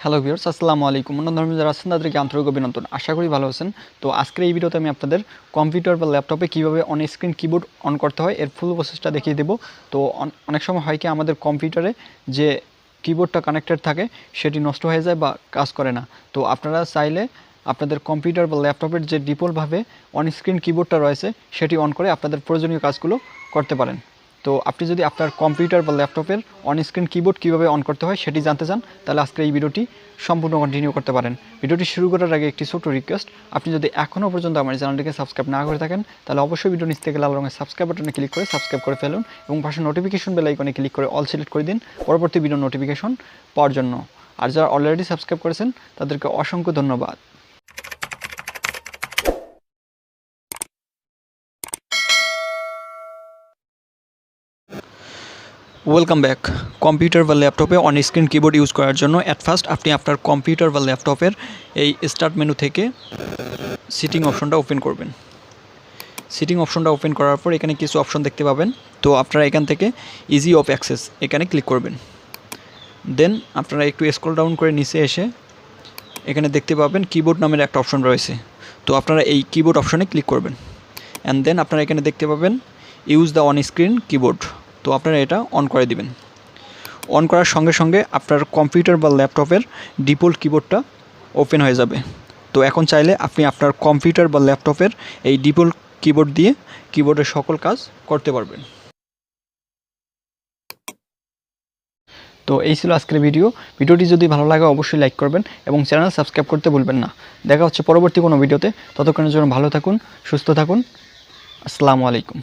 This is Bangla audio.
হ্যালো ভিউয়ার্স, আসসালামু আলাইকুম। অন্য ধর্মে যারা আছেন তাদেরকে আন্তরিক অভিনন্দন। আশা করি ভালো আছেন। তো আজকের এই ভিডিওতে আমি আপনাদের কম্পিউটার বা ল্যাপটপে কীভাবে অন স্ক্রিন কিবোর্ড অন করতে হয় এর ফুল প্রসেসটা দেখিয়ে দেবো। তো অনেক সময় হয় কি আমাদের কম্পিউটারে যে কিবোর্ডটা কানেক্টেড থাকে সেটি নষ্ট হয়ে যায় বা কাজ করে না। তো আপনারা চাইলে আপনাদের কম্পিউটার বা ল্যাপটপের যে ডিফল্টভাবে অন স্ক্রিন কিবোর্ডটা রয়েছে সেটি অন করে আপনাদের প্রয়োজনীয় কাজগুলো করতে পারেন। তো আপনি যদি আপনার কম্পিউটার বা ল্যাপটপের অন স্ক্রিন কিবোর্ড কীভাবে অন করতে হয় সেটি জানতে চান, তাহলে আজকে এই ভিডিওটি সম্পূর্ণ কন্টিনিউ করতে পারেন। ভিডিওটি শুরু করার আগে একটি ছোট্ট রিকোয়েস্ট, আপনি যদি এখনও পর্যন্ত আমার চ্যানেলটিকে সাবস্ক্রাইব না করে থাকেন তাহলে অবশ্যই ভিডিও নিচ থেকে লাল রঙের সাবস্ক্রাইব বাটনে ক্লিক করে সাবস্ক্রাইব করে ফেলুন এবং পাশে নোটিফিকেশন বেল আইকনে ক্লিক করে অল সিলেক্ট করে দিন পরবর্তী ভিডিও নোটিফিকেশন পাওয়ার জন্য। আর যারা অলরেডি সাবস্ক্রাইব করেছেন তাদেরকে অসংখ্য ধন্যবাদ। Welcome back. কম্পিউটার বা ল্যাপটপে অন স্ক্রিন কিবোর্ড ইউজ করার জন্য অ্যাট ফার্স্ট আপনি আপনার কম্পিউটার বা ল্যাপটপের এই স্টার্ট মেনু থেকে সিটিং অপশনটা ওপেন করবেন। সিটিং অপশনটা ওপেন করার পর এখানে কিছু অপশন দেখতে পাবেন। তো আপনারা এখান থেকে ইজি অফ অ্যাক্সেস এখানে ক্লিক করবেন। দেন আপনারা একটু স্ক্রল ডাউন করে নিচে এসে এখানে দেখতে পাবেন কিবোর্ড নামের একটা অপশন রয়েছে। তো আপনারা এই কিবোর্ড অপশনে ক্লিক করবেন অ্যান্ড দেন আপনারা এখানে দেখতে পাবেন use the on screen keyboard. তো আপনারা এটা অন করে দিবেন। অন করার সঙ্গে সঙ্গে আপনার কম্পিউটার বা ল্যাপটপের ডিফল্ট কিবোর্ডটা ওপেন হয়ে যাবে। তো এখন চাইলে আপনি আপনার কম্পিউটার বা ল্যাপটপের এই ডিফল্ট কিবোর্ড দিয়ে কিবোর্ডের সকল কাজ করতে পারবেন। তো এই ছিল আজকের ভিডিওটি যদি ভালো লাগে অবশ্যই লাইক করবেন এবং চ্যানেল সাবস্ক্রাইব করতে ভুলবেন না। দেখা হচ্ছে পরবর্তী কোনো ভিডিওতে। ততক্ষণের জন্য ভালো থাকুন, সুস্থ থাকুন। আসসালামু আলাইকুম।